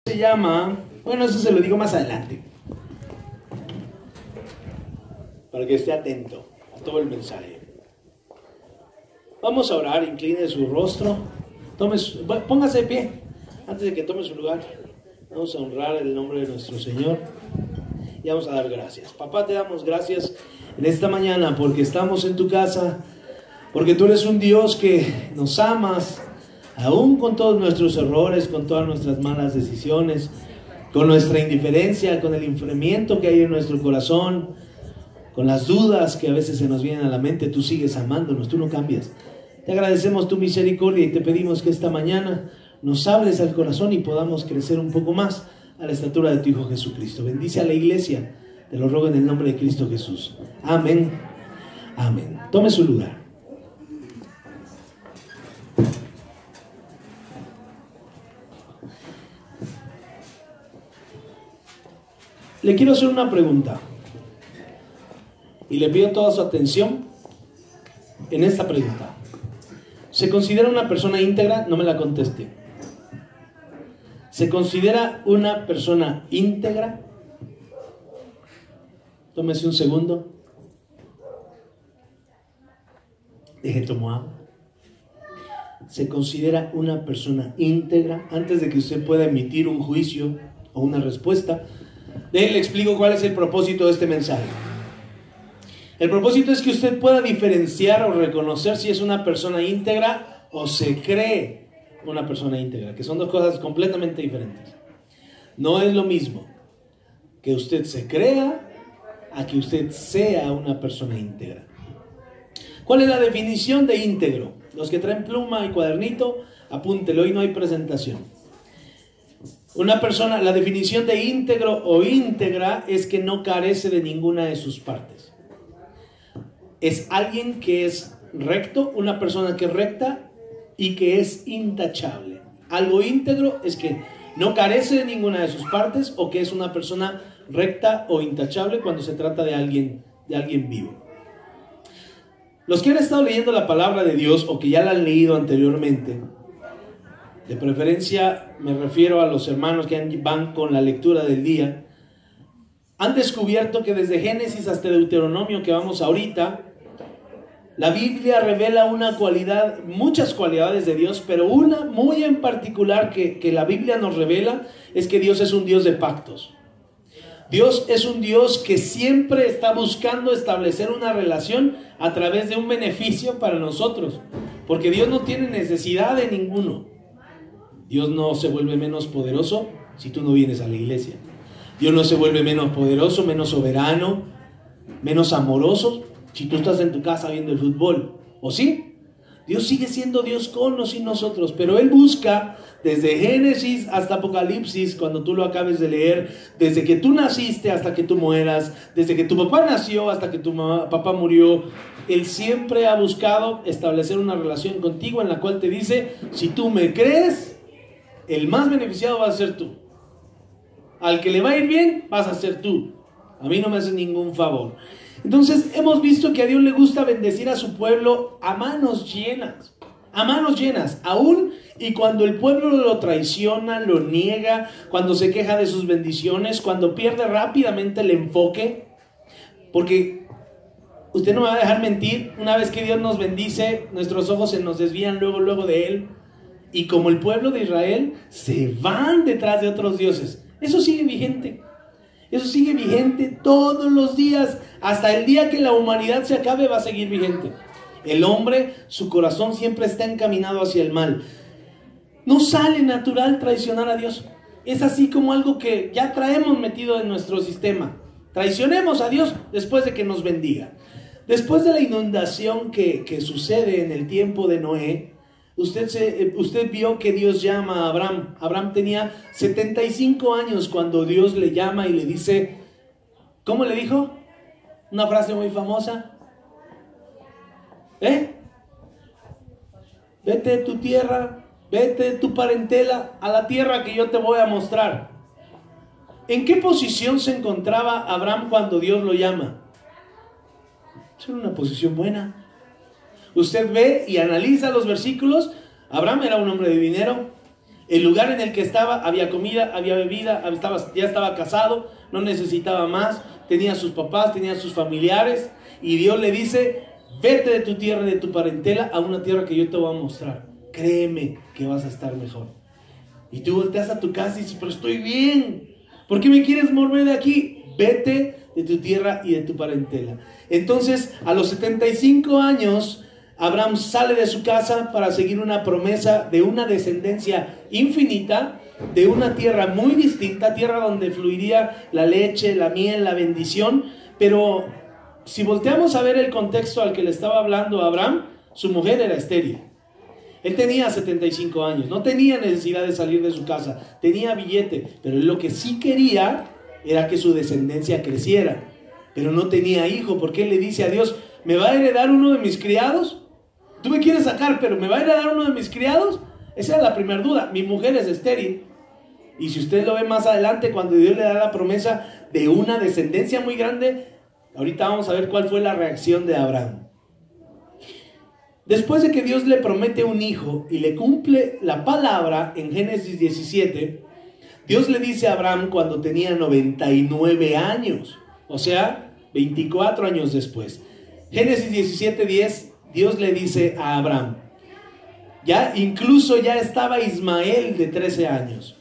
Se llama, bueno, eso se lo digo más adelante, para que esté atento a todo el mensaje. Vamos a orar, incline su rostro, póngase de pie, antes de que tome su lugar. Vamos a honrar el nombre de nuestro Señor y vamos a dar gracias. Papá, te damos gracias en esta mañana porque estamos en tu casa, porque tú eres un Dios que nos amas, aún con todos nuestros errores, con todas nuestras malas decisiones, con nuestra indiferencia, con el enfriamiento que hay en nuestro corazón, con las dudas que a veces se nos vienen a la mente. Tú sigues amándonos, tú no cambias. Te agradecemos tu misericordia y te pedimos que esta mañana nos hables al corazón y podamos crecer un poco más a la estatura de tu Hijo Jesucristo. Bendice a la iglesia, te lo ruego en el nombre de Cristo Jesús. Amén. Amén. Tome su lugar. Le quiero hacer una pregunta y le pido toda su atención en esta pregunta. ¿Se considera una persona íntegra? No me la conteste. ¿Se considera una persona íntegra? Tómese un segundo. Deje tomar agua. ¿Se considera una persona íntegra? Antes de que usted pueda emitir un juicio o una respuesta, le explico cuál es el propósito de este mensaje. El propósito es que usted pueda diferenciar o reconocer si es una persona íntegra o se cree una persona íntegra, que son dos cosas completamente diferentes. No es lo mismo que usted se crea a que usted sea una persona íntegra. ¿Cuál es la definición de íntegro? Los que traen pluma y cuadernito, apúntelo, hoy no hay presentación. Una persona, la definición de íntegro o íntegra es que no carece de ninguna de sus partes. Es alguien que es recto, una persona que es recta y que es intachable. Algo íntegro es que no carece de ninguna de sus partes o que es una persona recta o intachable cuando se trata de alguien vivo. Los que han estado leyendo la palabra de Dios o que ya la han leído anteriormente, de preferencia me refiero a los hermanos que van con la lectura del día, han descubierto que desde Génesis hasta Deuteronomio, que vamos ahorita, la Biblia revela una cualidad, muchas cualidades de Dios, pero una muy en particular que la Biblia nos revela es que Dios es un Dios de pactos. Dios es un Dios que siempre está buscando establecer una relación a través de un beneficio para nosotros, porque Dios no tiene necesidad de ninguno. Dios no se vuelve menos poderoso si tú no vienes a la iglesia. Dios no se vuelve menos poderoso, menos soberano, menos amoroso si tú estás en tu casa viendo el fútbol. ¿O sí? Dios sigue siendo Dios con o sin nosotros, pero Él busca desde Génesis hasta Apocalipsis, cuando tú lo acabes de leer, desde que tú naciste hasta que tú mueras, desde que tu papá nació hasta que tu papá murió, Él siempre ha buscado establecer una relación contigo en la cual te dice, si tú me crees, el más beneficiado va a ser tú. Al que le va a ir bien, vas a ser tú. A mí no me haces ningún favor. Entonces hemos visto que a Dios le gusta bendecir a su pueblo a manos llenas. A manos llenas. Aún y cuando el pueblo lo traiciona, lo niega, cuando se queja de sus bendiciones, cuando pierde rápidamente el enfoque. Porque usted no me va a dejar mentir, una vez que Dios nos bendice, nuestros ojos se nos desvían luego de Él. Y como el pueblo de Israel, se van detrás de otros dioses. Eso sigue vigente. Eso sigue vigente todos los días. Hasta el día que la humanidad se acabe va a seguir vigente. El hombre, su corazón siempre está encaminado hacia el mal. No sale natural traicionar a Dios. Es así como algo que ya traemos metido en nuestro sistema. Traicionemos a Dios después de que nos bendiga. Después de la inundación que sucede en el tiempo de Noé, Usted vio que Dios llama a Abraham. Abraham tenía 75 años cuando Dios le llama y le dice, ¿cómo le dijo? Una frase muy famosa. Vete de tu tierra, vete de tu parentela a la tierra que yo te voy a mostrar. ¿En qué posición se encontraba Abraham cuando Dios lo llama? Es una posición buena. Usted ve y analiza los versículos. Abraham era un hombre de dinero. El lugar en el que estaba, había comida, había bebida, ya estaba casado, no necesitaba más, tenía sus papás, tenía sus familiares, y Dios le dice: vete de tu tierra y de tu parentela a una tierra que yo te voy a mostrar. Créeme que vas a estar mejor. Y tú volteas a tu casa y dices: pero estoy bien, ¿por qué me quieres mover de aquí? Vete de tu tierra y de tu parentela. Entonces, a los 75 años, Abraham sale de su casa para seguir una promesa de una descendencia infinita, de una tierra muy distinta, tierra donde fluiría la leche, la miel, la bendición. Pero si volteamos a ver el contexto al que le estaba hablando Abraham, su mujer era estéril. Él tenía 75 años, no tenía necesidad de salir de su casa, tenía billete, pero él lo que sí quería era que su descendencia creciera, pero no tenía hijo, porque él le dice a Dios: ¿me va a heredar uno de mis criados? Tú me quieres sacar, pero ¿me va a heredar uno de mis criados? Esa era la primera duda. Mi mujer es estéril. Y si usted lo ve más adelante, cuando Dios le da la promesa de una descendencia muy grande, ahorita vamos a ver cuál fue la reacción de Abraham. Después de que Dios le promete un hijo y le cumple la palabra en Génesis 17, Dios le dice a Abraham cuando tenía 99 años, o sea, 24 años después. Génesis 17:10, Dios le dice a Abraham, incluso ya estaba Ismael de 13 años.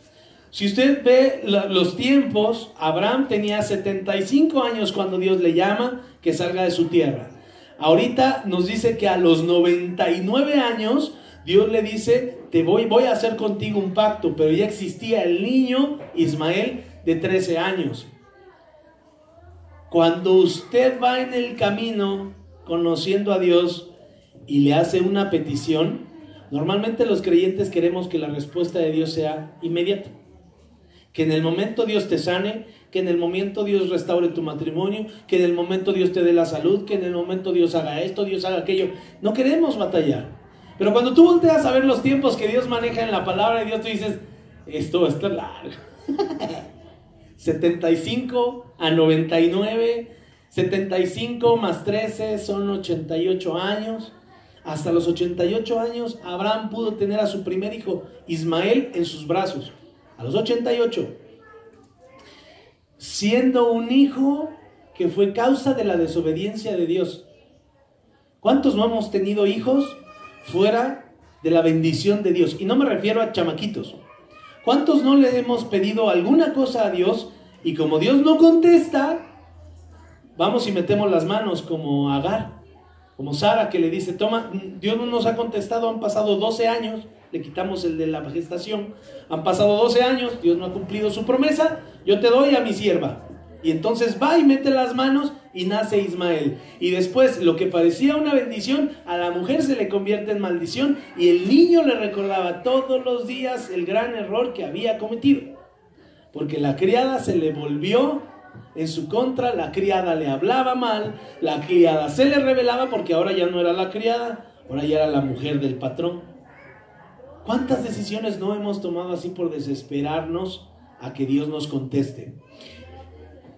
Si usted ve los tiempos, Abraham tenía 75 años cuando Dios le llama que salga de su tierra. Ahorita nos dice que a los 99 años Dios le dice: voy a hacer contigo un pacto, pero ya existía el niño Ismael de 13 años. Cuando usted va en el camino conociendo a Dios y le hace una petición, normalmente los creyentes queremos que la respuesta de Dios sea inmediata. Que en el momento Dios te sane, que en el momento Dios restaure tu matrimonio, que en el momento Dios te dé la salud, que en el momento Dios haga esto, Dios haga aquello. No queremos batallar. Pero cuando tú volteas a ver los tiempos que Dios maneja en la palabra de Dios, tú dices: esto va a estar largo. 75 a 99, 75 más 13 son 88 años. Hasta los 88 años Abraham pudo tener a su primer hijo, Ismael, en sus brazos. A los 88, siendo un hijo que fue causa de la desobediencia de Dios. ¿Cuántos no hemos tenido hijos fuera de la bendición de Dios? Y no me refiero a chamaquitos. ¿Cuántos no le hemos pedido alguna cosa a Dios y como Dios no contesta, vamos y metemos las manos como Agar, como Sara, que le dice: toma, Dios no nos ha contestado, han pasado 12 años, le quitamos el de la gestación, han pasado 12 años, Dios no ha cumplido su promesa, yo te doy a mi sierva. Y entonces va y mete las manos y nace Ismael. Y después lo que parecía una bendición, a la mujer se le convierte en maldición, y el niño le recordaba todos los días el gran error que había cometido. Porque la criada se le volvió en su contra, la criada le hablaba mal, la criada se le rebelaba porque ahora ya no era la criada, ahora ya era la mujer del patrón. ¿Cuántas decisiones no hemos tomado así por desesperarnos a que Dios nos conteste?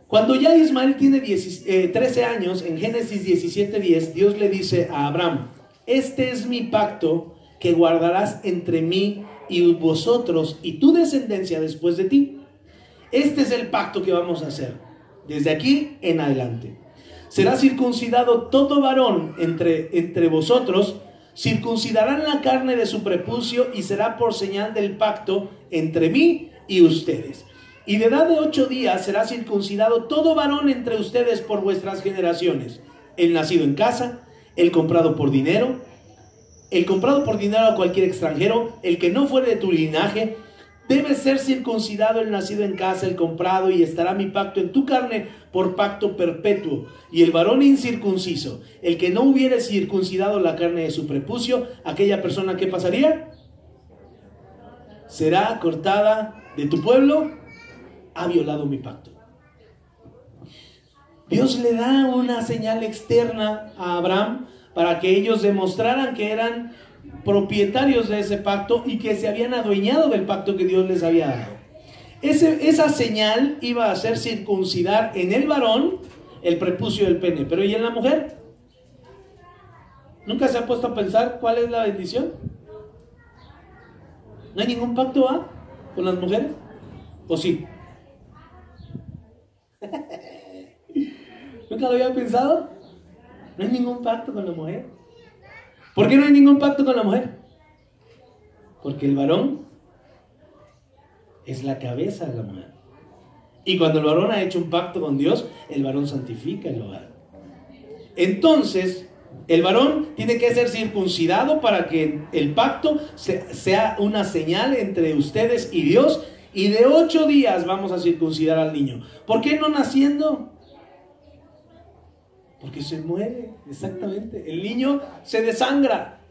Cuando ya Ismael tiene 13 años, en Génesis 17:10, Dios le dice a Abraham: este es mi pacto que guardarás entre mí y vosotros y tu descendencia después de ti. Este es el pacto que vamos a hacer desde aquí en adelante. Será circuncidado todo varón entre vosotros, circuncidarán la carne de su prepucio y será por señal del pacto entre mí y ustedes. Y de edad de 8 días será circuncidado todo varón entre ustedes por vuestras generaciones, el nacido en casa, el comprado por dinero a cualquier extranjero, el que no fuere de tu linaje. Debe ser circuncidado el nacido en casa, el comprado, y estará mi pacto en tu carne por pacto perpetuo. Y el varón incircunciso, el que no hubiere circuncidado la carne de su prepucio, aquella persona, ¿qué pasaría? Será cortada de tu pueblo, ha violado mi pacto. Dios le da una señal externa a Abraham para que ellos demostraran que eran propietarios de ese pacto y que se habían adueñado del pacto que Dios les había dado. Esa señal iba a hacer circuncidar en el varón el prepucio del pene, pero ¿y en la mujer? ¿Nunca se ha puesto a pensar cuál es la bendición? ¿No hay ningún pacto con las mujeres? ¿O sí? ¿Nunca lo había pensado? No hay ningún pacto con la mujer. ¿Por qué no hay ningún pacto con la mujer? Porque el varón es la cabeza de la mujer. Y cuando el varón ha hecho un pacto con Dios, el varón santifica el hogar. Entonces, el varón tiene que ser circuncidado para que el pacto sea una señal entre ustedes y Dios. Y de 8 días vamos a circuncidar al niño. ¿Por qué no naciendo? Porque se muere, exactamente. El niño se desangra.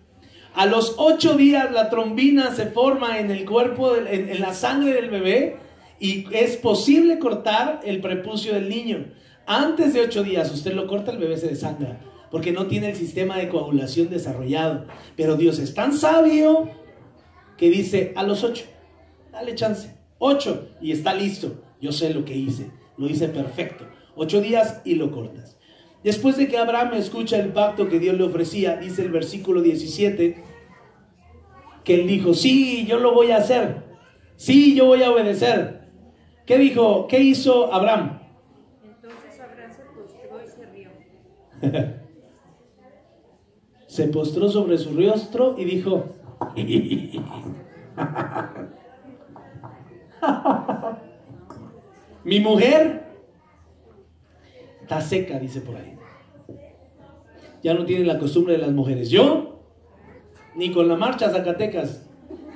A los 8 días la trombina se forma en el cuerpo, en la sangre del bebé, y es posible cortar el prepucio del niño. Antes de 8 días usted lo corta, el bebé se desangra, porque no tiene el sistema de coagulación desarrollado. Pero Dios es tan sabio que dice a los 8, dale chance, 8 y está listo. Yo sé lo que hice, lo hice perfecto. 8 días y lo cortas. Después de que Abraham escucha el pacto que Dios le ofrecía, dice el versículo 17, que él dijo, sí, yo lo voy a hacer. Sí, yo voy a obedecer. ¿Qué dijo? ¿Qué hizo Abraham? Entonces Abraham se postró y se rió. Se postró sobre su rostro y dijo, mi mujer está seca, dice por ahí. Ya no tiene la costumbre de las mujeres. Yo, ni con la marcha Zacatecas,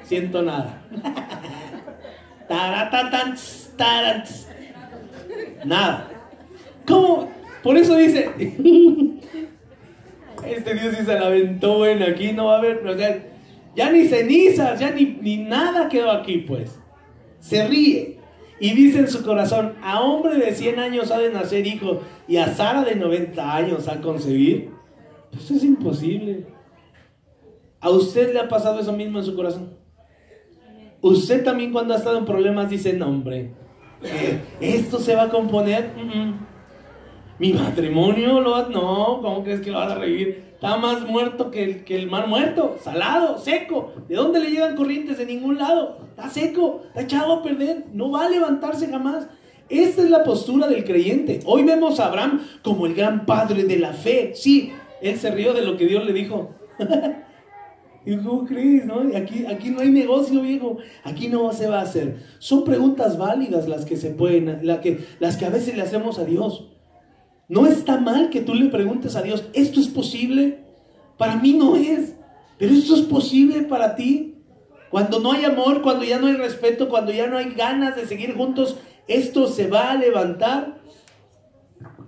siento nada. Nada. ¿Cómo? Por eso dice, este Dios sí se la aventó, bueno, aquí no va a haber, o sea, ya ni cenizas, ya ni nada quedó aquí, pues. Se ríe y dice en su corazón, a hombre de 100 años ha de nacer hijo y a Sara de 90 años ha concebir. Eso es imposible. ¿A usted le ha pasado eso mismo en su corazón? Usted también cuando ha estado en problemas dice, no hombre, esto se va a componer. Mi matrimonio, no, ¿cómo crees que lo vas a revivir? Está más muerto que el mar muerto, salado, seco. ¿De dónde le llegan corrientes? De ningún lado. Está seco, está echado a perder, no va a levantarse jamás. Esta es la postura del creyente. Hoy vemos a Abraham como el gran padre de la fe. Sí, él se rió de lo que Dios le dijo. ¿Y cómo crees? ¿No? Aquí no hay negocio, viejo. Aquí no se va a hacer. Son preguntas válidas las que se pueden, las que a veces le hacemos a Dios. No está mal que tú le preguntes a Dios, ¿esto es posible? Para mí no es, pero ¿esto es posible para ti? Cuando no hay amor, cuando ya no hay respeto, cuando ya no hay ganas de seguir juntos, ¿esto se va a levantar?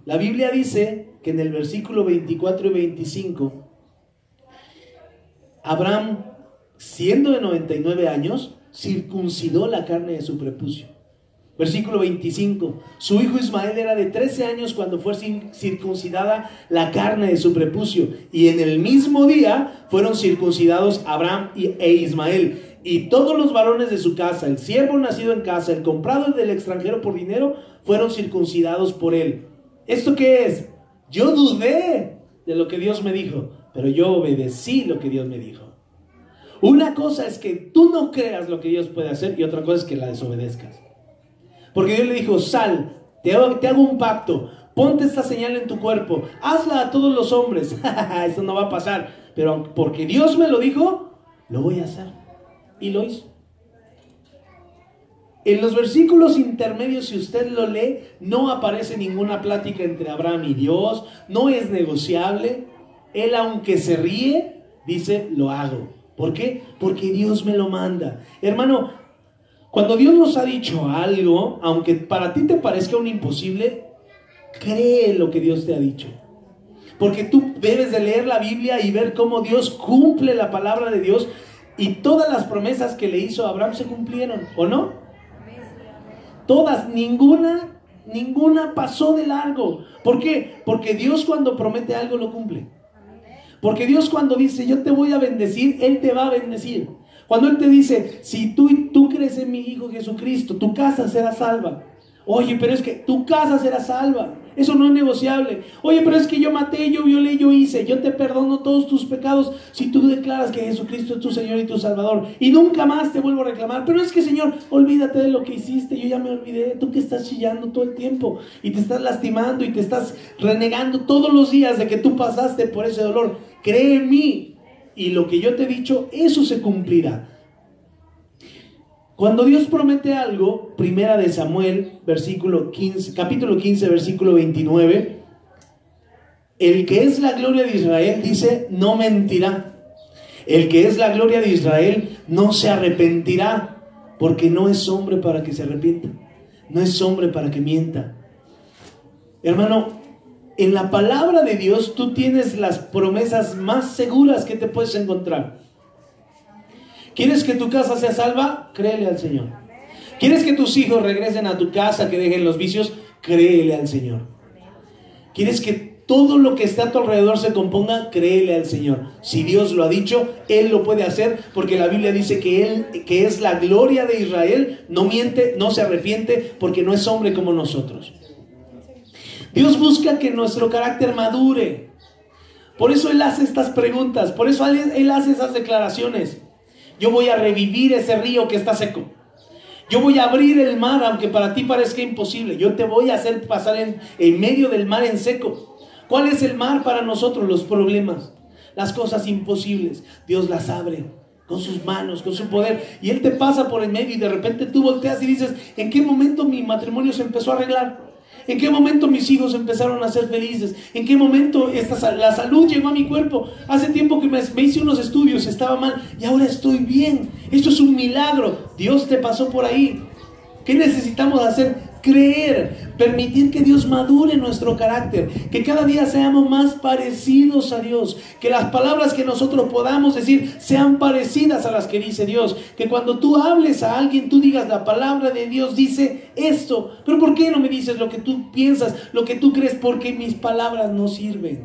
La Biblia dice que en el versículo 24 y 25, Abraham, siendo de 99 años, circuncidó la carne de su prepucio. Versículo 25, su hijo Ismael era de 13 años cuando fue circuncidada la carne de su prepucio, y en el mismo día fueron circuncidados Abraham e Ismael, y todos los varones de su casa, el siervo nacido en casa, el comprado del extranjero por dinero, fueron circuncidados por él. ¿Esto qué es? Yo dudé de lo que Dios me dijo, pero yo obedecí lo que Dios me dijo. Una cosa es que tú no creas lo que Dios puede hacer, y otra cosa es que la desobedezcas. Porque Dios le dijo, sal, te hago un pacto, ponte esta señal en tu cuerpo, hazla a todos los hombres. Eso no va a pasar, pero porque Dios me lo dijo, lo voy a hacer. Y lo hizo. En los versículos intermedios, si usted lo lee, no aparece ninguna plática entre Abraham y Dios, no es negociable. Él, aunque se ríe, dice, lo hago. ¿Por qué? Porque Dios me lo manda. Hermano, cuando Dios nos ha dicho algo, aunque para ti te parezca un imposible, cree lo que Dios te ha dicho. Porque tú debes de leer la Biblia y ver cómo Dios cumple la palabra de Dios, y todas las promesas que le hizo a Abraham se cumplieron, ¿o no? Todas, ninguna pasó de largo. ¿Por qué? Porque Dios cuando promete algo lo cumple. Porque Dios cuando dice, yo te voy a bendecir, Él te va a bendecir. Cuando Él te dice, si tú crees en mi Hijo Jesucristo, tu casa será salva. Oye, pero es que tu casa será salva. Eso no es negociable. Oye, pero es que yo maté, yo violé, yo hice. Yo te perdono todos tus pecados si tú declaras que Jesucristo es tu Señor y tu Salvador. Y nunca más te vuelvo a reclamar. Pero es que, Señor, olvídate de lo que hiciste. Yo ya me olvidé. Tú que estás chillando todo el tiempo y te estás lastimando y te estás renegando todos los días de que tú pasaste por ese dolor. Cree en mí. Y lo que yo te he dicho, eso se cumplirá. Cuando Dios promete algo, primera de Samuel, capítulo 15, versículo 29, el que es la gloria de Israel dice, no mentirá. El que es la gloria de Israel no se arrepentirá, porque no es hombre para que se arrepienta, no es hombre para que mienta. Hermano, en la palabra de Dios tú tienes las promesas más seguras que te puedes encontrar. ¿Quieres que tu casa sea salva? Créele al Señor. ¿Quieres que tus hijos regresen a tu casa, que dejen los vicios? Créele al Señor. ¿Quieres que todo lo que está a tu alrededor se componga? Créele al Señor. Si Dios lo ha dicho, Él lo puede hacer, porque la Biblia dice que Él, que es la gloria de Israel, no miente, no se arrepiente, porque no es hombre como nosotros. Dios busca que nuestro carácter madure. Por eso Él hace estas preguntas, por eso Él hace esas declaraciones. Yo voy a revivir ese río que está seco. Yo voy a abrir el mar, aunque para ti parezca imposible. Yo te voy a hacer pasar en medio del mar en seco. ¿Cuál es el mar para nosotros? Los problemas, las cosas imposibles. Dios las abre con sus manos, con su poder. Y Él te pasa por el medio y de repente tú volteas y dices, ¿en qué momento mi matrimonio se empezó a arreglar? ¿En qué momento mis hijos empezaron a ser felices? ¿En qué momento la salud llegó a mi cuerpo? Hace tiempo que me hice unos estudios, estaba mal y ahora estoy bien. Esto es un milagro. Dios te pasó por ahí. ¿Qué necesitamos hacer? Creer, permitir que Dios madure nuestro carácter, que cada día seamos más parecidos a Dios, que las palabras que nosotros podamos decir sean parecidas a las que dice Dios, que cuando tú hables a alguien tú digas, la palabra de Dios dice esto. Pero ¿por qué no me dices lo que tú piensas, lo que tú crees? Porque mis palabras no sirven,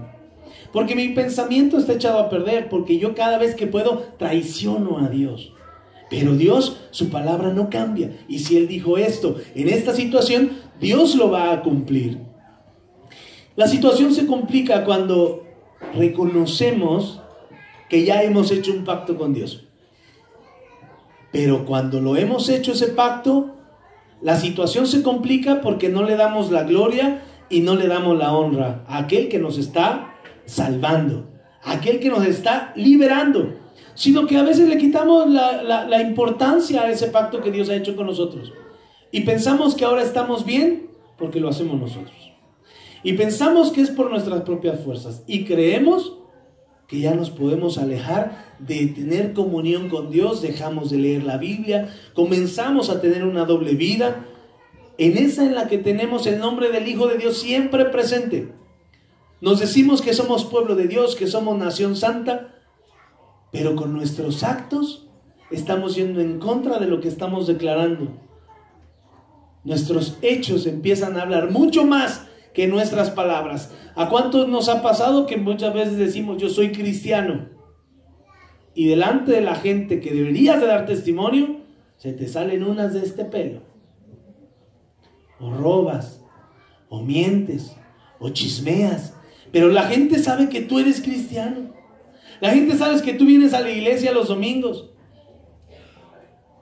porque mi pensamiento está echado a perder, porque yo cada vez que puedo traiciono a Dios. Pero Dios, su palabra no cambia. Y si Él dijo esto en esta situación, Dios lo va a cumplir. La situación se complica cuando reconocemos que ya hemos hecho un pacto con Dios. Pero cuando lo hemos hecho ese pacto, la situación se complica porque no le damos la gloria y no le damos la honra a aquel que nos está salvando, a aquel que nos está liberando. Sino que a veces le quitamos la importancia a ese pacto que Dios ha hecho con nosotros. Y pensamos que ahora estamos bien porque lo hacemos nosotros. Y pensamos que es por nuestras propias fuerzas. Y creemos que ya nos podemos alejar de tener comunión con Dios. Dejamos de leer la Biblia. Comenzamos a tener una doble vida. En esa en la que tenemos el nombre del Hijo de Dios siempre presente. Nos decimos que somos pueblo de Dios, que somos nación santa. Pero con nuestros actos estamos yendo en contra de lo que estamos declarando. Nuestros hechos empiezan a hablar mucho más que nuestras palabras. ¿A cuántos nos ha pasado que muchas veces decimos yo soy cristiano? Y delante de la gente que deberías de dar testimonio, se te salen unas de este pelo. O robas, o mientes, o chismeas. Pero la gente sabe que tú eres cristiano. La gente sabe que tú vienes a la iglesia los domingos.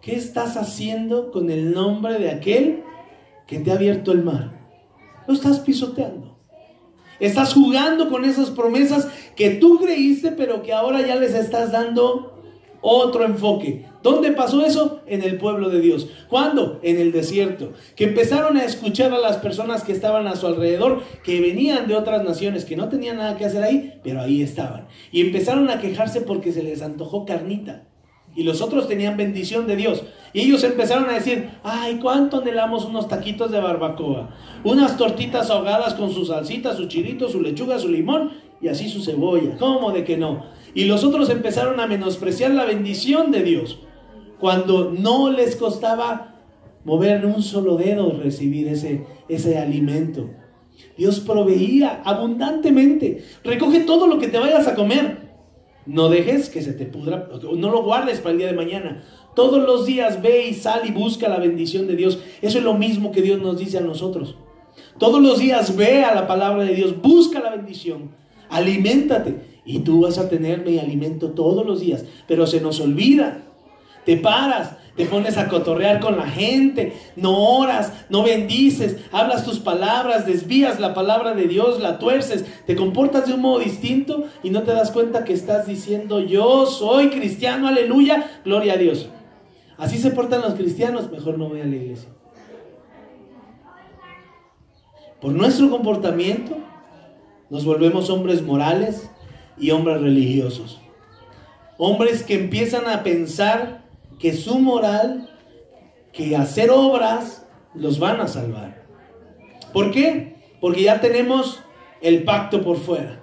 ¿Qué estás haciendo con el nombre de aquel que te ha abierto el mar? Lo estás pisoteando. Estás jugando con esas promesas que tú creíste, pero que ahora ya les estás dando otro enfoque. ¿Dónde pasó eso? En el pueblo de Dios. ¿Cuándo? En el desierto. Que empezaron a escuchar a las personas que estaban a su alrededor, que venían de otras naciones, que no tenían nada que hacer ahí, pero ahí estaban. Y empezaron a quejarse porque se les antojó carnita. Y los otros tenían bendición de Dios. Y ellos empezaron a decir, ay, cuánto anhelamos unos taquitos de barbacoa, unas tortitas ahogadas con su salsita, su chilito, su lechuga, su limón y así su cebolla. ¿Cómo de que no? Y los otros empezaron a menospreciar la bendición de Dios, cuando no les costaba mover un solo dedo recibir ese alimento. Dios proveía abundantemente. Recoge todo lo que te vayas a comer. No dejes que se te pudra, no lo guardes para el día de mañana. Todos los días ve y sal y busca la bendición de Dios. Eso es lo mismo que Dios nos dice a nosotros. Todos los días ve a la palabra de Dios, busca la bendición, aliméntate y tú vas a tener mi alimento todos los días. Pero se nos olvida, te paras, te pones a cotorrear con la gente, no oras, no bendices, hablas tus palabras, desvías la palabra de Dios, la tuerces, te comportas de un modo distinto y no te das cuenta que estás diciendo yo soy cristiano, aleluya, gloria a Dios. Así se portan los cristianos, mejor no voy a la iglesia. Por nuestro comportamiento nos volvemos hombres morales y hombres religiosos. Hombres que empiezan a pensar que su moral, que hacer obras, los van a salvar. ¿Por qué? Porque ya tenemos el pacto por fuera.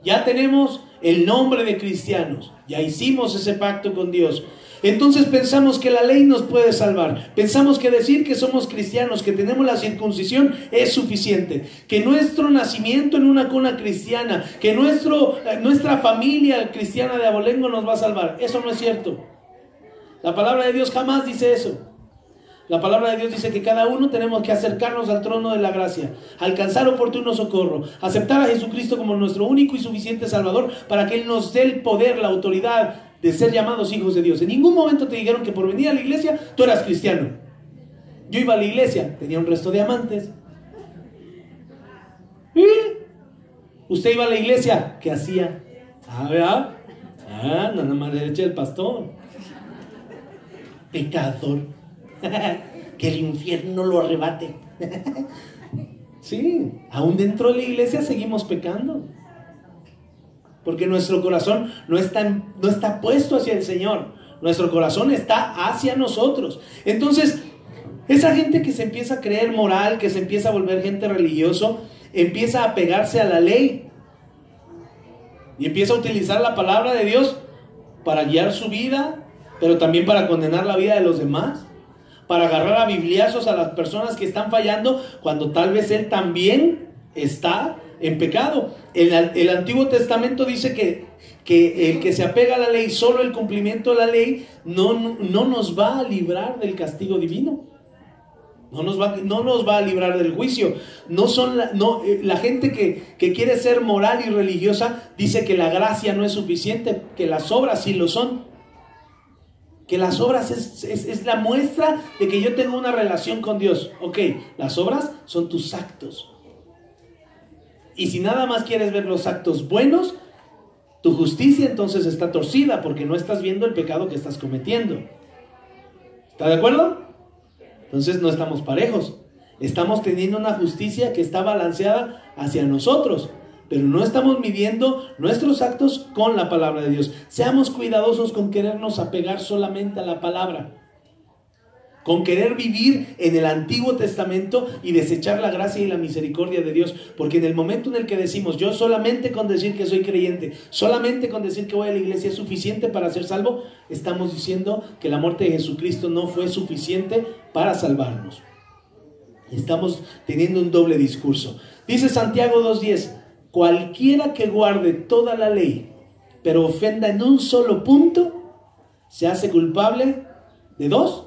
Ya tenemos el nombre de cristianos. Ya hicimos ese pacto con Dios. Entonces pensamos que la ley nos puede salvar. Pensamos que decir que somos cristianos, que tenemos la circuncisión es suficiente. Que nuestro nacimiento en una cuna cristiana, que nuestra familia cristiana de abolengo nos va a salvar. Eso no es cierto. La palabra de Dios jamás dice eso. La palabra de Dios dice que cada uno tenemos que acercarnos al trono de la gracia, alcanzar oportuno socorro, aceptar a Jesucristo como nuestro único y suficiente Salvador para que Él nos dé el poder, la autoridad de ser llamados hijos de Dios. En ningún momento te dijeron que por venir a la iglesia tú eras cristiano. Yo iba a la iglesia, tenía un resto de amantes. ¿Y? Usted iba a la iglesia, ¿qué hacía? ¿Verdad? Nada más le eché el pastor. Pecador. Que el infierno lo arrebate. Sí, aún dentro de la iglesia seguimos pecando. Porque nuestro corazón no está puesto hacia el Señor. Nuestro corazón está hacia nosotros. Entonces, esa gente que se empieza a creer moral, que se empieza a volver gente religioso, empieza a pegarse a la ley. Y empieza a utilizar la palabra de Dios para guiar su vida, pero también para condenar la vida de los demás. Para agarrar a bibliazos a las personas que están fallando cuando tal vez él también está en pecado. El Antiguo Testamento dice que el que se apega a la ley, solo el cumplimiento de la ley no nos va a librar del castigo divino. No nos va a librar del juicio. La gente que quiere ser moral y religiosa dice que la gracia no es suficiente, que las obras sí lo son. Que las obras es la muestra de que yo tengo una relación con Dios. Ok, las obras son tus actos. Y si nada más quieres ver los actos buenos, tu justicia entonces está torcida porque no estás viendo el pecado que estás cometiendo. ¿Está de acuerdo? Entonces no estamos parejos. Estamos teniendo una justicia que está balanceada hacia nosotros, pero no estamos midiendo nuestros actos con la palabra de Dios. Seamos cuidadosos con querernos apegar solamente a la palabra, con querer vivir en el Antiguo Testamento y desechar la gracia y la misericordia de Dios, porque en el momento en el que decimos yo solamente con decir que soy creyente, solamente con decir que voy a la iglesia es suficiente para ser salvo, estamos diciendo que la muerte de Jesucristo no fue suficiente para salvarnos. Estamos teniendo un doble discurso. Dice Santiago 2:10: cualquiera que guarde toda la ley, pero ofenda en un solo punto, se hace culpable de 2,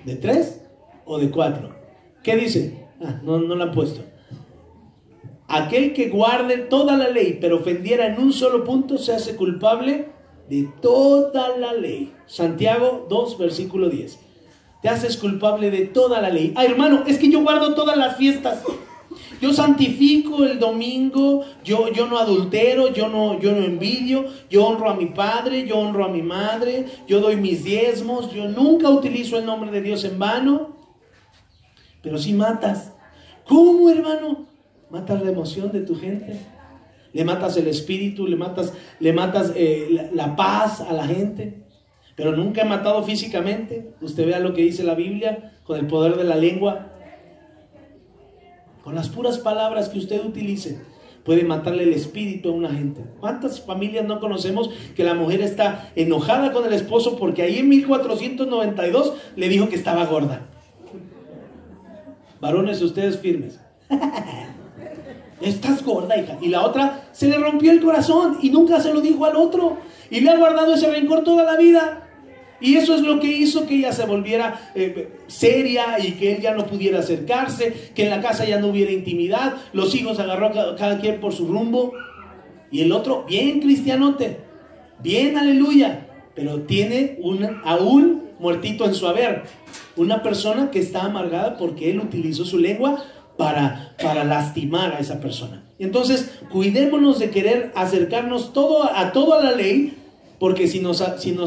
de 3 o de 4. ¿Qué dice? No lo han puesto. Aquel que guarde toda la ley, pero ofendiera en un solo punto, se hace culpable de toda la ley. Santiago 2, versículo 10. Te haces culpable de toda la ley. Hermano, es que yo guardo todas las fiestas. Yo santifico el domingo, yo no adultero, yo no envidio, yo honro a mi padre, yo honro a mi madre, yo doy mis diezmos, yo nunca utilizo el nombre de Dios en vano. Pero si matas. ¿Cómo, hermano? Matas la emoción de tu gente, le matas el espíritu, le matas la paz a la gente. Pero nunca he matado físicamente. Usted vea lo que dice la Biblia con el poder de la lengua. Con las puras palabras que usted utilice, puede matarle el espíritu a una gente. ¿Cuántas familias no conocemos que la mujer está enojada con el esposo porque ahí en 1492 le dijo que estaba gorda? Varones, ustedes firmes. Estás gorda, hija. Y la otra se le rompió el corazón y nunca se lo dijo al otro. Y le ha guardado ese rencor toda la vida. Y eso es lo que hizo que ella se volviera seria y que él ya no pudiera acercarse, que en la casa ya no hubiera intimidad, los hijos agarró cada quien por su rumbo. Y el otro, bien cristianote, bien aleluya, pero tiene aún muertito en su haber. Una persona que está amargada porque él utilizó su lengua para lastimar a esa persona. Entonces, cuidémonos de querer acercarnos a la ley, porque si nos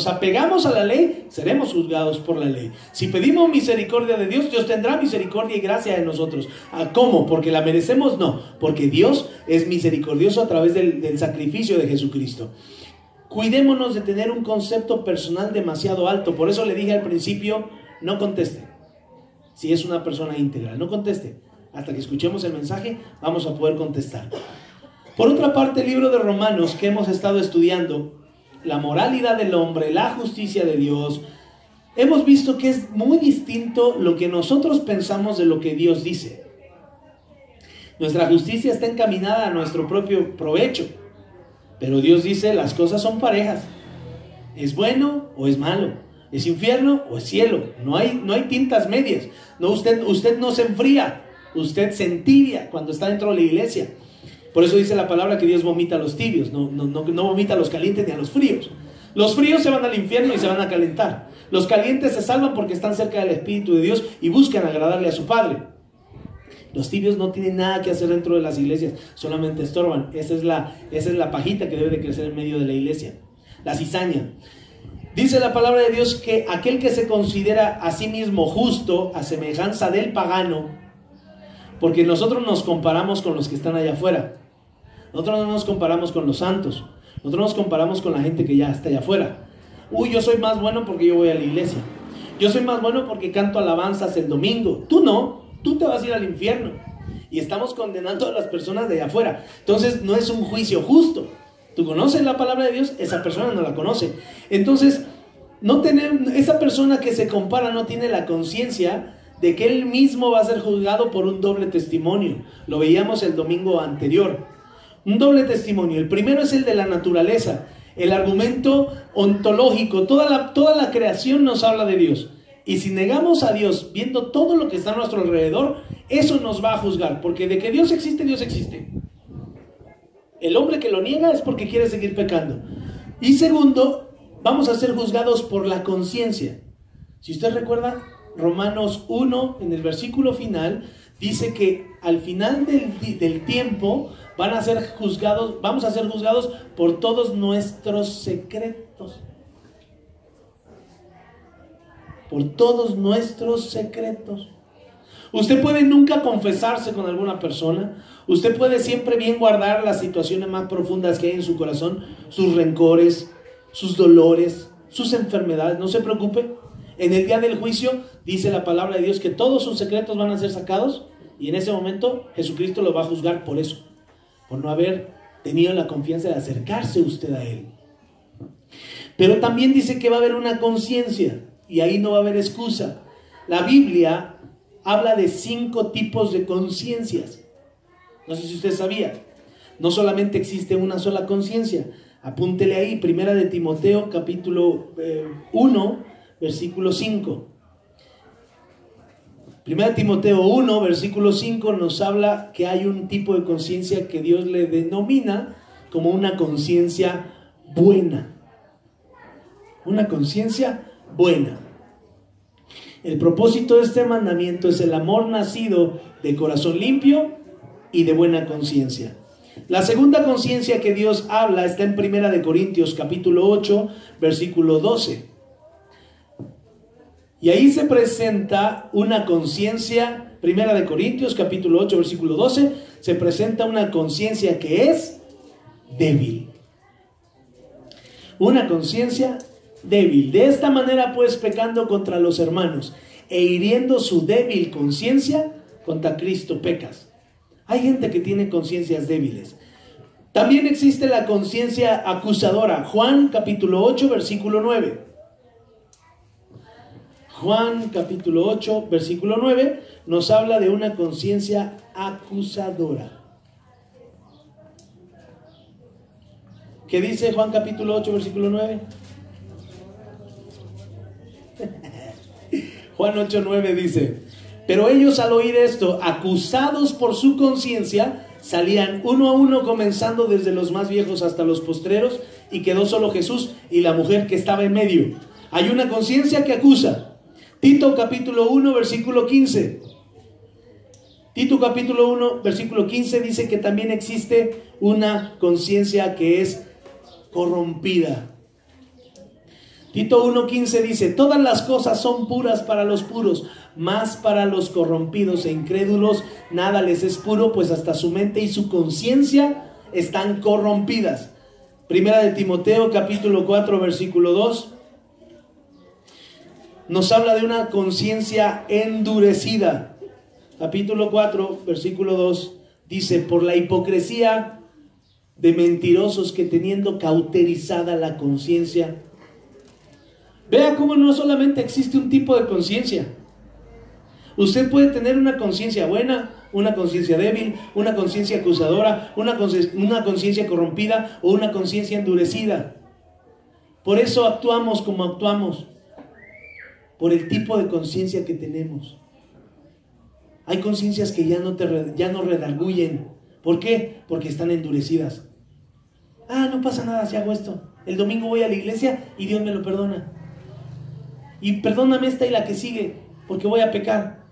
apegamos a la ley, seremos juzgados por la ley. Si pedimos misericordia de Dios, Dios tendrá misericordia y gracia de nosotros. ¿Cómo? ¿Porque la merecemos? No, porque Dios es misericordioso a través del sacrificio de Jesucristo. Cuidémonos de tener un concepto personal demasiado alto. Por eso le dije al principio, no conteste. Si es una persona íntegra, no conteste. Hasta que escuchemos el mensaje, vamos a poder contestar. Por otra parte, el libro de Romanos que hemos estado estudiando, la moralidad del hombre, la justicia de Dios, hemos visto que es muy distinto lo que nosotros pensamos de lo que Dios dice. Nuestra justicia está encaminada a nuestro propio provecho, pero Dios dice las cosas son parejas. ¿Es bueno o es malo? ¿Es infierno o es cielo? No hay tintas medias. No, usted no se enfría, usted se entibia cuando está dentro de la iglesia. Por eso dice la palabra que Dios vomita a los tibios, no vomita a los calientes ni a los fríos. Los fríos se van al infierno y se van a calentar. Los calientes se salvan porque están cerca del Espíritu de Dios y buscan agradarle a su Padre. Los tibios no tienen nada que hacer dentro de las iglesias, solamente estorban. Esa es la pajita que debe de crecer en medio de la iglesia, la cizaña. Dice la palabra de Dios que aquel que se considera a sí mismo justo, a semejanza del pagano, porque nosotros nos comparamos con los que están allá afuera. Nosotros no nos comparamos con los santos. Nosotros nos comparamos con la gente que ya está allá afuera. Yo soy más bueno porque yo voy a la iglesia. Yo soy más bueno porque canto alabanzas el domingo. Tú no, tú te vas a ir al infierno. Y estamos condenando a las personas de allá afuera. Entonces no es un juicio justo. Tú conoces la palabra de Dios, esa persona no la conoce. Entonces, esa persona que se compara no tiene la conciencia de que él mismo va a ser juzgado por un doble testimonio. Lo veíamos el domingo anterior. Un doble testimonio. El primero es el de la naturaleza, el argumento ontológico. Toda la creación nos habla de Dios. Y si negamos a Dios viendo todo lo que está a nuestro alrededor, eso nos va a juzgar. Porque de que Dios existe, Dios existe. El hombre que lo niega es porque quiere seguir pecando. Y segundo, vamos a ser juzgados por la conciencia. Si usted recuerda, Romanos 1, en el versículo final, dice que al final del tiempo vamos a ser juzgados por todos nuestros secretos. Por todos nuestros secretos. Usted puede nunca confesarse con alguna persona. Usted puede siempre bien guardar las situaciones más profundas que hay en su corazón, sus rencores, sus dolores, sus enfermedades. No se preocupe. En el día del juicio dice la palabra de Dios que todos sus secretos van a ser sacados y en ese momento Jesucristo lo va a juzgar por eso, por no haber tenido la confianza de acercarse usted a Él. Pero también dice que va a haber una conciencia y ahí no va a haber excusa. La Biblia habla de 5 tipos de conciencias. No sé si usted sabía. No solamente existe una sola conciencia. Apúntele ahí, 1 de Timoteo capítulo 1, versículo 5. 1 Timoteo 1, versículo 5 nos habla que hay un tipo de conciencia que Dios le denomina como una conciencia buena. Una conciencia buena. El propósito de este mandamiento es el amor nacido de corazón limpio y de buena conciencia. La segunda conciencia que Dios habla está en 1 de Corintios capítulo 8, versículo 12. Y ahí se presenta una conciencia, 1 de Corintios capítulo 8, versículo 12, se presenta una conciencia que es débil. Una conciencia débil. De esta manera, pues, pecando contra los hermanos e hiriendo su débil conciencia, contra Cristo pecas. Hay gente que tiene conciencias débiles. También existe la conciencia acusadora. Juan capítulo 8, versículo 9. Juan capítulo 8, versículo 9 nos habla de una conciencia acusadora. ¿Qué dice Juan capítulo 8, versículo 9? Juan 8:9 dice: pero ellos al oír esto, acusados por su conciencia, salían uno a uno, comenzando desde los más viejos hasta los postreros, y quedó solo Jesús y la mujer que estaba en medio. Hay una conciencia que acusa. Tito capítulo 1 versículo 15. Tito capítulo 1 versículo 15 dice que también existe una conciencia que es corrompida. Tito 1:15 dice: todas las cosas son puras para los puros, mas para los corrompidos e incrédulos nada les es puro, pues hasta su mente y su conciencia están corrompidas. Primera de Timoteo capítulo 4 versículo 2 nos habla de una conciencia endurecida. Capítulo 4 versículo 2 dice: por la hipocresía de mentirosos que teniendo cauterizada la conciencia. Vea cómo no solamente existe un tipo de conciencia. Usted puede tener una conciencia buena, una conciencia débil, una conciencia acusadora, una conciencia corrompida o una conciencia endurecida. Por eso actuamos como actuamos, por el tipo de conciencia que tenemos. Hay conciencias que ya no redarguyen. ¿Por qué? Porque están endurecidas. No pasa nada si hago esto. El domingo voy a la iglesia y Dios me lo perdona. Y perdóname esta y la que sigue, porque voy a pecar.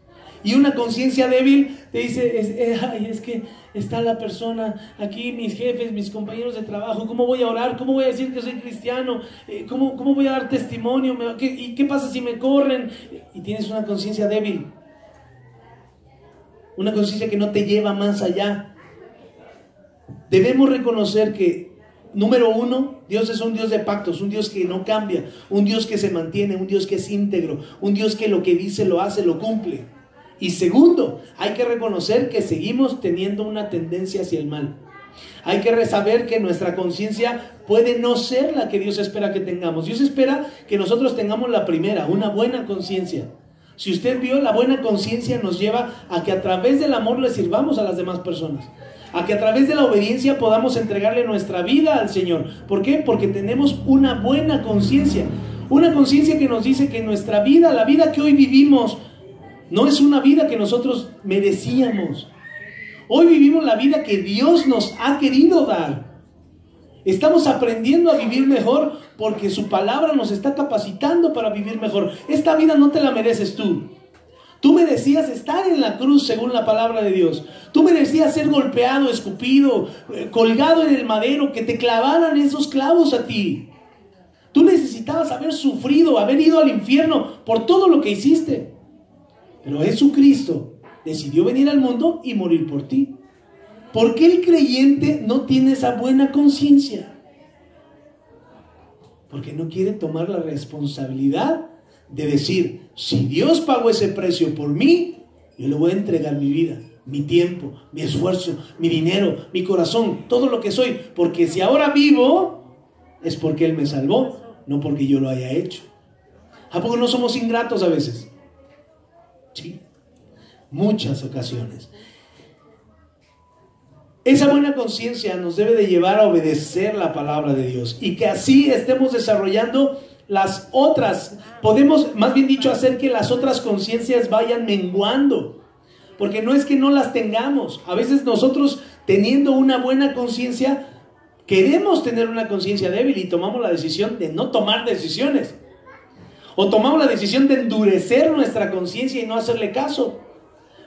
Y una conciencia débil te dice: es que está la persona aquí, mis jefes, mis compañeros de trabajo, ¿cómo voy a orar? ¿Cómo voy a decir que soy cristiano? ¿Cómo voy a dar testimonio? ¿Y qué pasa si me corren? Y tienes una conciencia débil, una conciencia que no te lleva más allá. Debemos reconocer que, número uno, Dios es un Dios de pactos, un Dios que no cambia, un Dios que se mantiene, un Dios que es íntegro, un Dios que lo que dice lo hace, lo cumple. Y segundo, hay que reconocer que seguimos teniendo una tendencia hacia el mal. Hay que saber que nuestra conciencia puede no ser la que Dios espera que tengamos. Dios espera que nosotros tengamos la primera, una buena conciencia. Si usted vio, la buena conciencia nos lleva a que a través del amor le sirvamos a las demás personas, a que a través de la obediencia podamos entregarle nuestra vida al Señor. ¿Por qué? Porque tenemos una buena conciencia, una conciencia que nos dice que nuestra vida, la vida que hoy vivimos, no es una vida que nosotros merecíamos. Hoy vivimos la vida que Dios nos ha querido dar. Estamos aprendiendo a vivir mejor porque su palabra nos está capacitando para vivir mejor. Esta vida no te la mereces tú. Tú merecías estar en la cruz según la palabra de Dios. Tú merecías ser golpeado, escupido, colgado en el madero, que te clavaran esos clavos a ti. Tú necesitabas haber sufrido, haber ido al infierno por todo lo que hiciste. Pero Jesucristo decidió venir al mundo y morir por ti. ¿Por qué el creyente no tiene esa buena conciencia? Porque no quiere tomar la responsabilidad de decir: si Dios pagó ese precio por mí, yo le voy a entregar mi vida, mi tiempo, mi esfuerzo, mi dinero, mi corazón, todo lo que soy. Porque si ahora vivo, es porque Él me salvó, no porque yo lo haya hecho. ¿A poco no somos ingratos a veces? Sí, muchas ocasiones. Esa buena conciencia nos debe de llevar a obedecer la palabra de Dios, y que así estemos desarrollando las otras, podemos, más bien dicho, hacer que las otras conciencias vayan menguando, porque no es que no las tengamos. A veces nosotros, teniendo una buena conciencia, queremos tener una conciencia débil y tomamos la decisión de no tomar decisiones, o tomamos la decisión de endurecer nuestra conciencia y no hacerle caso.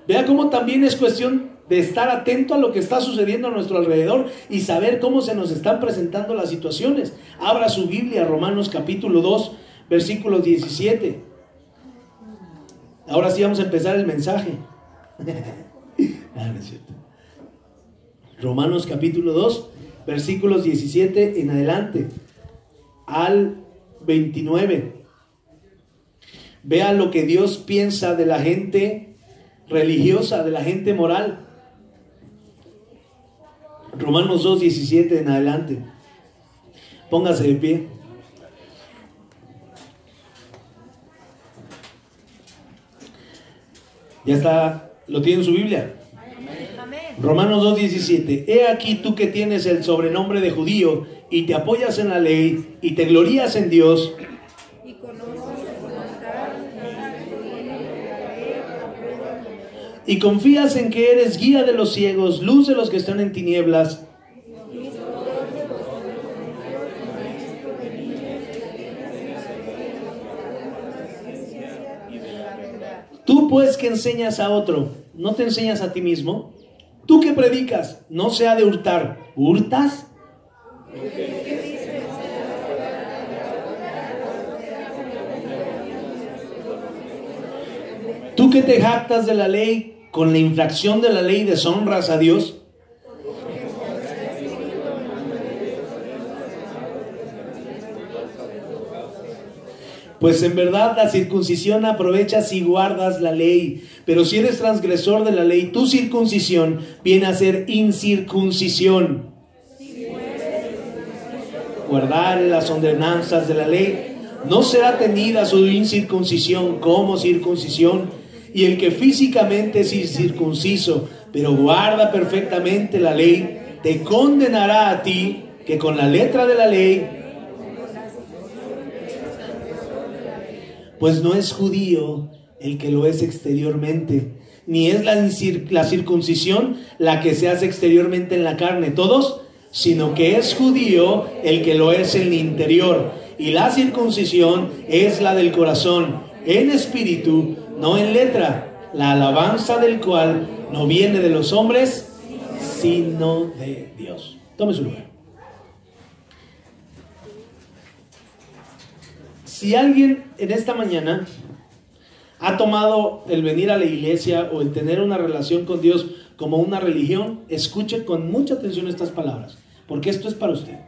Vea cómo también es cuestión de estar atento a lo que está sucediendo a nuestro alrededor y saber cómo se nos están presentando las situaciones. Abra su Biblia, Romanos capítulo 2, versículo 17. Ahora sí vamos a empezar el mensaje. No es cierto. Romanos capítulo 2, versículos 17 en adelante al 29. Vea lo que Dios piensa de la gente religiosa, de la gente moral. Romanos 2, 17 en adelante. Póngase de pie. Ya está, lo tiene en su Biblia. Romanos 2, 17. He aquí tú que tienes el sobrenombre de judío y te apoyas en la ley y te glorías en Dios. Y conoces su voluntad, y confías en que eres guía de los ciegos, luz de los que están en tinieblas, tú pues que enseñas a otro, ¿no te enseñas a ti mismo? Tú que predicas, no se ha de hurtar, ¿hurtas? Tú que te jactas de la ley, con la infracción de la ley deshonras a Dios. Pues en verdad la circuncisión aprovecha si guardas la ley, pero si eres transgresor de la ley, tu circuncisión viene a ser incircuncisión. Guardar las ordenanzas de la ley, no será tenida su incircuncisión como circuncisión, y el que físicamente es incircunciso, pero guarda perfectamente la ley, te condenará a ti, que con la letra de la ley, pues no es judío el que lo es exteriormente, ni es la circuncisión la que se hace exteriormente en la carne, todos, sino que es judío el que lo es en el interior, y la circuncisión es la del corazón, en espíritu, no en letra, la alabanza del cual no viene de los hombres, sino de Dios. Tome su lugar. Si alguien en esta mañana ha tomado el venir a la iglesia o el tener una relación con Dios como una religión, escuche con mucha atención estas palabras, porque esto es para usted.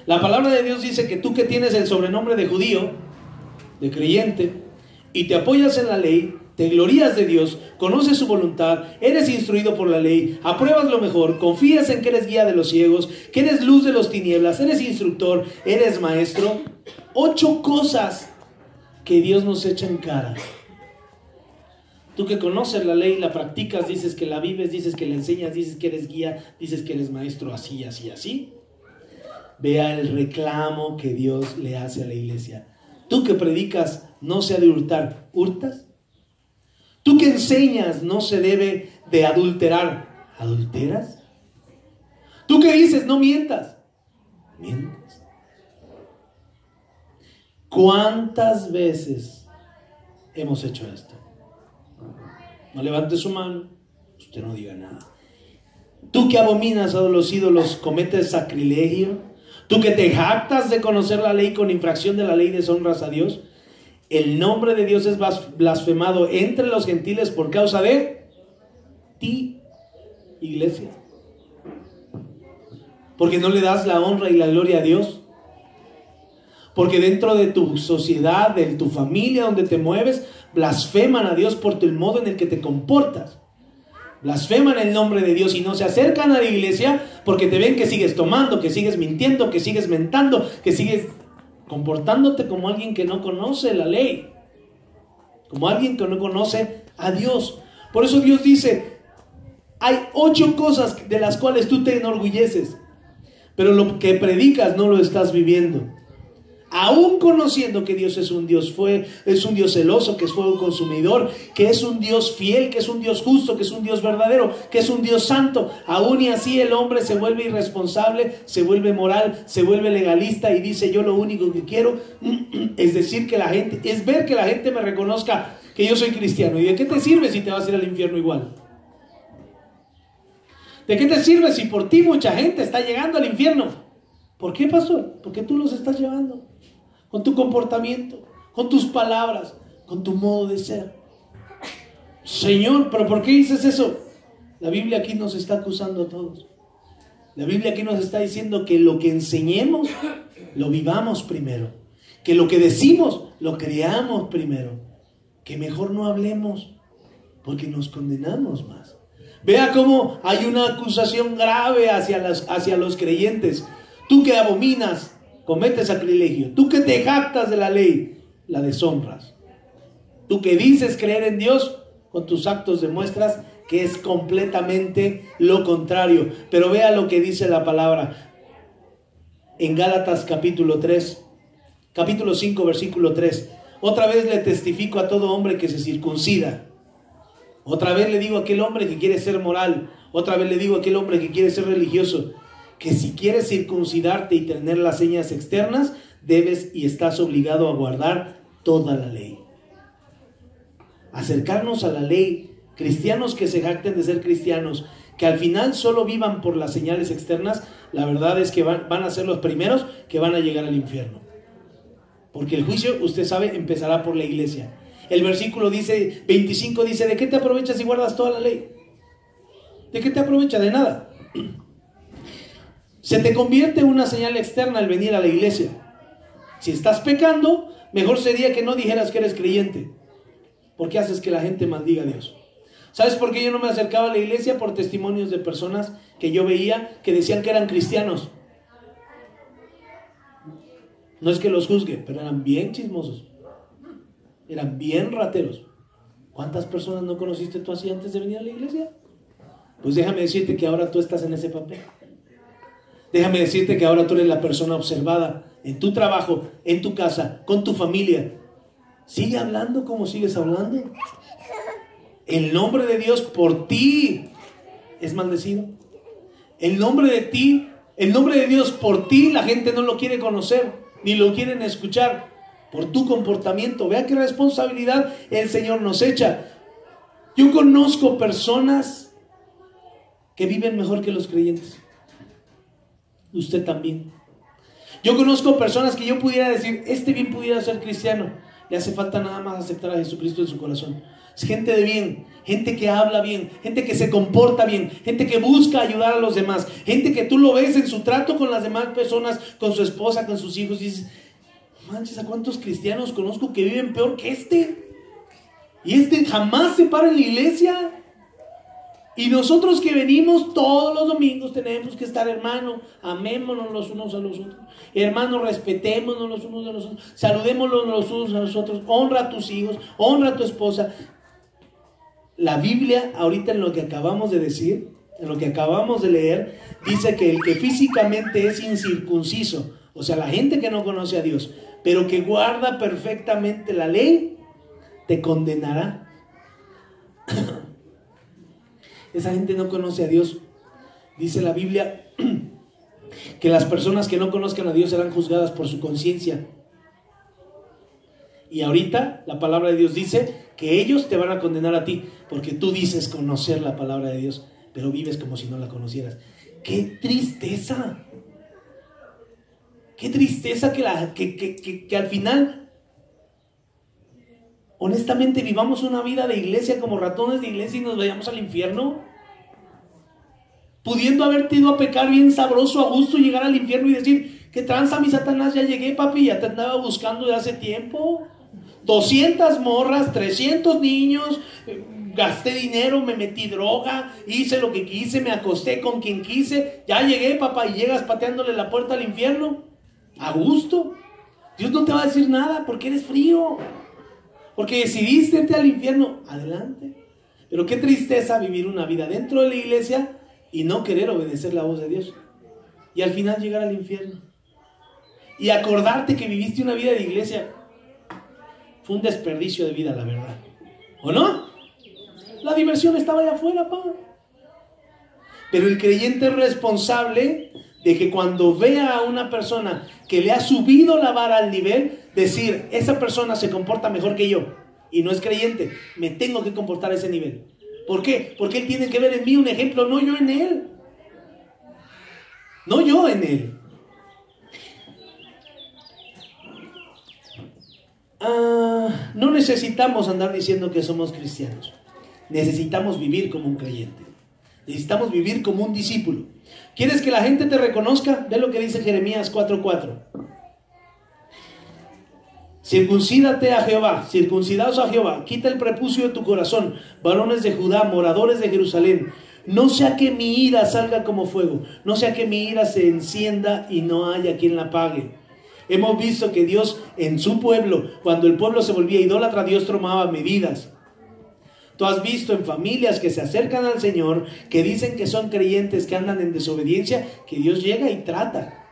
La palabra de Dios dice que tú que tienes el sobrenombre de judío, de creyente, y te apoyas en la ley, te glorías de Dios, conoces su voluntad, eres instruido por la ley, apruebas lo mejor, confías en que eres guía de los ciegos, que eres luz de los tinieblas, eres instructor, eres maestro. 8 cosas que Dios nos echa en cara. Tú que conoces la ley, la practicas, dices que la vives, dices que la enseñas, dices que eres guía, dices que eres maestro, así, así, así. Vea el reclamo que Dios le hace a la iglesia. Tú que predicas, no se ha de hurtar, ¿hurtas? Tú que enseñas, no se debe de adulterar, ¿adulteras? Tú que dices, no mientas, ¿mientes? ¿Cuántas veces hemos hecho esto? No levante su mano, usted no diga nada. Tú que abominas a los ídolos, cometes sacrilegio. Tú que te jactas de conocer la ley, con infracción de la ley deshonras a Dios. El nombre de Dios es blasfemado entre los gentiles por causa de ti, iglesia. Porque no le das la honra y la gloria a Dios. Porque dentro de tu sociedad, de tu familia donde te mueves, blasfeman a Dios por el modo en el que te comportas. Blasfeman el nombre de Dios y no se acercan a la iglesia porque te ven que sigues tomando, que sigues mintiendo, que sigues mentando, que sigues comportándote como alguien que no conoce la ley, como alguien que no conoce a Dios. Por eso Dios dice, hay 8 cosas de las cuales tú te enorgulleces, pero lo que predicas no lo estás viviendo. Aún conociendo que Dios es un Dios celoso, que es fuego consumidor, que es un Dios fiel, que es un Dios justo, que es un Dios verdadero, que es un Dios santo, aún y así el hombre se vuelve irresponsable, se vuelve moral, se vuelve legalista y dice, yo lo único que quiero es decir que la gente, es ver que la gente me reconozca que yo soy cristiano. ¿Y de qué te sirve si te vas a ir al infierno igual? ¿De qué te sirve si por ti mucha gente está llegando al infierno? ¿Por qué, pastor? Porque tú los estás llevando. Con tu comportamiento, con tus palabras, con tu modo de ser. Señor, ¿pero por qué dices eso? La Biblia aquí nos está acusando a todos. La Biblia aquí nos está diciendo que lo que enseñemos, lo vivamos primero. Que lo que decimos, lo creamos primero. Que mejor no hablemos, porque nos condenamos más. Vea cómo hay una acusación grave hacia los creyentes. Tú que abominas, cometes sacrilegio. Tú que te jactas de la ley, la deshonras. Tú que dices creer en Dios, con tus actos demuestras que es completamente lo contrario. Pero vea lo que dice la palabra en Gálatas capítulo 5 versículo 3. Otra vez le testifico a todo hombre que se circuncida. Otra vez le digo a aquel hombre que quiere ser moral, otra vez le digo a aquel hombre que quiere ser religioso, que si quieres circuncidarte y tener las señas externas, debes y estás obligado a guardar toda la ley. Acercarnos a la ley, cristianos que se jacten de ser cristianos, que al final solo vivan por las señales externas, la verdad es que van a ser los primeros que van a llegar al infierno. Porque el juicio, usted sabe, empezará por la iglesia. El versículo 25 dice, ¿de qué te aprovechas si guardas toda la ley? ¿De qué te aprovechas? De nada. Se te convierte en una señal externa al venir a la iglesia. Si estás pecando, mejor sería que no dijeras que eres creyente, porque haces que la gente maldiga a Dios. ¿Sabes por qué yo no me acercaba a la iglesia? Por testimonios de personas que yo veía que decían que eran cristianos. No es que los juzgue, pero eran bien chismosos. Eran bien rateros. ¿Cuántas personas no conociste tú así antes de venir a la iglesia? Pues déjame decirte que ahora tú estás en ese papel. Déjame decirte que ahora tú eres la persona observada en tu trabajo, en tu casa, con tu familia. Sigue hablando como sigues hablando. El nombre de Dios por ti es maldecido. El nombre de ti, el nombre de Dios por ti, la gente no lo quiere conocer, ni lo quieren escuchar por tu comportamiento. Vea qué responsabilidad el Señor nos echa. Yo conozco personas que viven mejor que los creyentes. Usted también. Yo conozco personas que yo pudiera decir, este bien pudiera ser cristiano. Le hace falta nada más aceptar a Jesucristo en su corazón. Es gente de bien, gente que habla bien, gente que se comporta bien, gente que busca ayudar a los demás, gente que tú lo ves en su trato con las demás personas, con su esposa, con sus hijos, y dices, manches, ¿a cuántos cristianos conozco que viven peor que este? Y este jamás se para en la iglesia. Y nosotros que venimos todos los domingos tenemos que estar, hermano, amémonos los unos a los otros, hermano, respetémonos los unos a los otros, saludémonos los unos a los otros, honra a tus hijos, honra a tu esposa. La Biblia, ahorita en lo que acabamos de decir, en lo que acabamos de leer, dice que el que físicamente es incircunciso, o sea, la gente que no conoce a Dios, pero que guarda perfectamente la ley, te condenará. Esa gente no conoce a Dios. Dice la Biblia que las personas que no conozcan a Dios serán juzgadas por su conciencia. Y ahorita la palabra de Dios dice que ellos te van a condenar a ti, porque tú dices conocer la palabra de Dios, pero vives como si no la conocieras. ¡Qué tristeza! ¡Qué tristeza que al final, honestamente, vivamos una vida de iglesia como ratones de iglesia y nos vayamos al infierno? Pudiendo haberte ido a pecar bien sabroso, a gusto, llegar al infierno y decir, ¿qué tranza, mi Satanás? Ya llegué, papi, ya te andaba buscando de hace tiempo. 200 morras, 300 niños, gasté dinero, me metí droga, hice lo que quise, me acosté con quien quise, ya llegué, papá, y llegas pateándole la puerta al infierno, a gusto. Dios no te va a decir nada porque eres frío, porque decidiste irte al infierno, adelante. Pero qué tristeza vivir una vida dentro de la iglesia y no querer obedecer la voz de Dios, y al final llegar al infierno y acordarte que viviste una vida de iglesia. Fue un desperdicio de vida, la verdad, ¿o no? La diversión estaba allá afuera, pa. Pero el creyente es responsable de que cuando vea a una persona que le ha subido la vara al nivel, decir, esa persona se comporta mejor que yo y no es creyente, me tengo que comportar a ese nivel. ¿Por qué? Porque él tiene que ver en mí un ejemplo, no yo en él. No yo en él. No necesitamos andar diciendo que somos cristianos. Necesitamos vivir como un creyente. Necesitamos vivir como un discípulo. ¿Quieres que la gente te reconozca? Ve lo que dice Jeremías 4:4. Circuncídate a Jehová, circuncidaos a Jehová, quita el prepucio de tu corazón, varones de Judá, moradores de Jerusalén. No sea que mi ira salga como fuego, no sea que mi ira se encienda y no haya quien la apague. Hemos visto que Dios en su pueblo, cuando el pueblo se volvía idólatra, Dios tomaba medidas. Tú has visto en familias que se acercan al Señor, que dicen que son creyentes, que andan en desobediencia, que Dios llega y trata.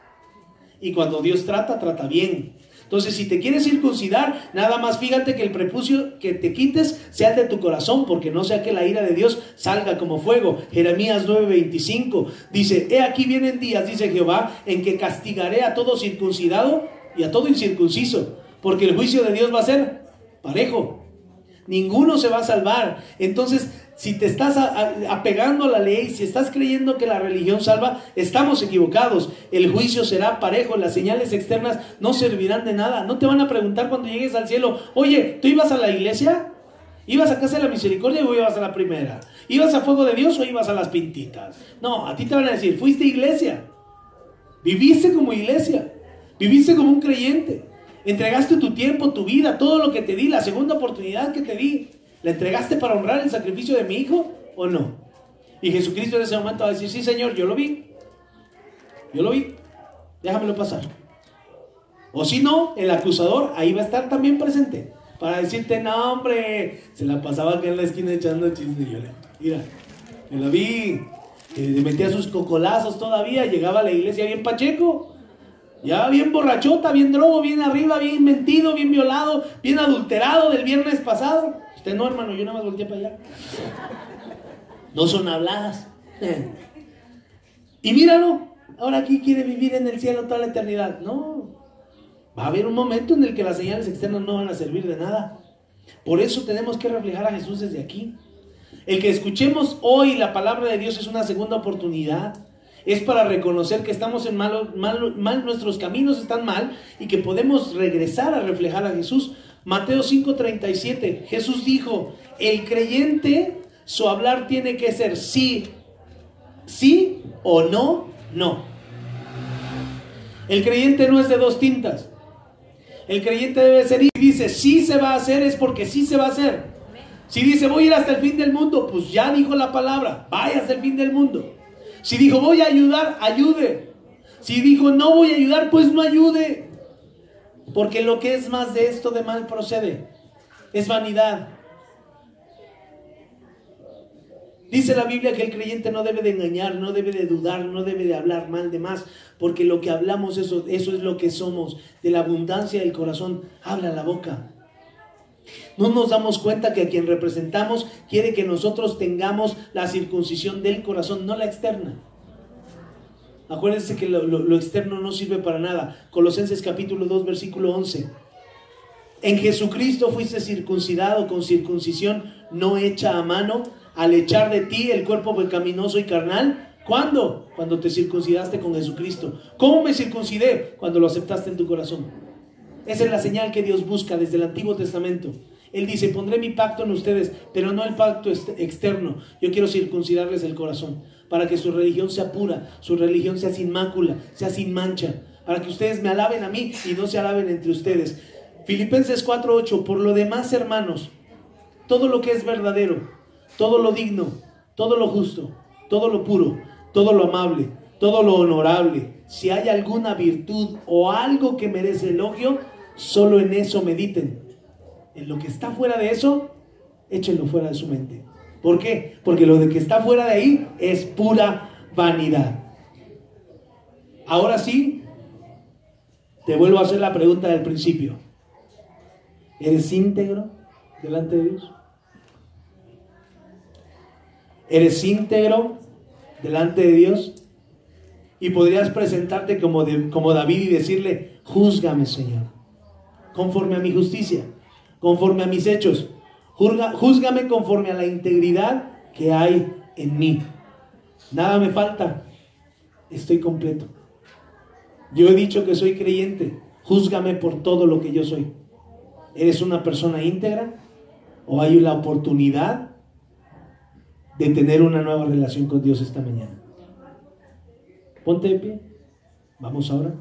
Y cuando Dios trata, trata bien. Entonces, si te quieres circuncidar, nada más fíjate que el prepucio que te quites sea el de tu corazón, porque no sea que la ira de Dios salga como fuego. Jeremías 9:25 dice: he aquí vienen días, dice Jehová, en que castigaré a todo circuncidado y a todo incircunciso, porque el juicio de Dios va a ser parejo. Ninguno se va a salvar. Entonces, si te estás apegando a la ley, si estás creyendo que la religión salva, estamos equivocados. El juicio será parejo. Las señales externas no servirán de nada. No te van a preguntar cuando llegues al cielo: oye, ¿tú ibas a la iglesia? ¿Ibas a Casa de la Misericordia o ibas a la primera? ¿Ibas a Fuego de Dios o ibas a las Pintitas? No, a ti te van a decir: fuiste iglesia, viviste como iglesia, viviste como un creyente, entregaste tu tiempo, tu vida, todo lo que te di, la segunda oportunidad que te di, ¿la entregaste para honrar el sacrificio de mi hijo o no? Y Jesucristo en ese momento va a decir: sí, Señor, yo lo vi, déjamelo pasar. O si no, el acusador ahí va a estar también presente para decirte: no, hombre, se la pasaba acá en la esquina echando chisme. Mira, me la vi, le metía sus cocolazos todavía, llegaba a la iglesia bien pacheco, ya bien borrachota, bien drogo, bien arriba, bien mentido, bien violado, bien adulterado del viernes pasado. Usted no, hermano, yo nada más volteé para allá. No son habladas. Y míralo, ahora aquí quiere vivir en el cielo toda la eternidad. No, va a haber un momento en el que las señales externas no van a servir de nada. Por eso tenemos que reflejar a Jesús desde aquí. El que escuchemos hoy la palabra de Dios es una segunda oportunidad. Es para reconocer que estamos en mal, nuestros caminos están mal y que podemos regresar a reflejar a Jesús. Mateo 5:37, Jesús dijo: el creyente, su hablar tiene que ser sí, sí o no, no. El creyente no es de dos tintas. El creyente debe ser, y dice sí se va a hacer, es porque sí se va a hacer. Si dice voy a ir hasta el fin del mundo, pues ya dijo la palabra, vaya hasta el fin del mundo. Si dijo voy a ayudar, ayude. Si dijo no voy a ayudar, pues no ayude. Porque lo que es más de esto de mal procede, es vanidad. Dice la Biblia que el creyente no debe de engañar, no debe de dudar, no debe de hablar mal de más, porque lo que hablamos, eso es lo que somos. De la abundancia del corazón habla la boca. No nos damos cuenta que a quien representamos quiere que nosotros tengamos la circuncisión del corazón, no la externa. Acuérdense que lo externo no sirve para nada. Colosenses capítulo 2 versículo 11. En Jesucristo fuiste circuncidado con circuncisión no hecha a mano, al echar de ti el cuerpo pecaminoso y carnal. ¿Cuándo? Cuando te circuncidaste con Jesucristo. ¿Cómo me circuncidé? Cuando lo aceptaste en tu corazón. Esa es la señal que Dios busca desde el Antiguo Testamento. Él dice: pondré mi pacto en ustedes, pero no el pacto externo. Yo quiero circuncidarles el corazón, para que su religión sea pura, su religión sea sin mácula, sea sin mancha, para que ustedes me alaben a mí y no se alaben entre ustedes. Filipenses 4:8. Por lo demás, hermanos, todo lo que es verdadero, todo lo digno, todo lo justo, todo lo puro, todo lo amable, todo lo honorable, si hay alguna virtud o algo que merece elogio, solo en eso mediten. En lo que está fuera de eso, échenlo fuera de su mente. ¿Por qué? Porque lo de que está fuera de ahí es pura vanidad. Ahora sí, te vuelvo a hacer la pregunta del principio. ¿Eres íntegro delante de Dios? ¿Eres íntegro delante de Dios? Y podrías presentarte como David y decirle: júzgame, Señor, conforme a mi justicia, conforme a mis hechos. Júzgame conforme a la integridad que hay en mí. Nada me falta, estoy completo. Yo he dicho que soy creyente, júzgame por todo lo que yo soy. ¿Eres una persona íntegra? ¿O hay la oportunidad de tener una nueva relación con Dios esta mañana? Ponte de pie, vamos ahora.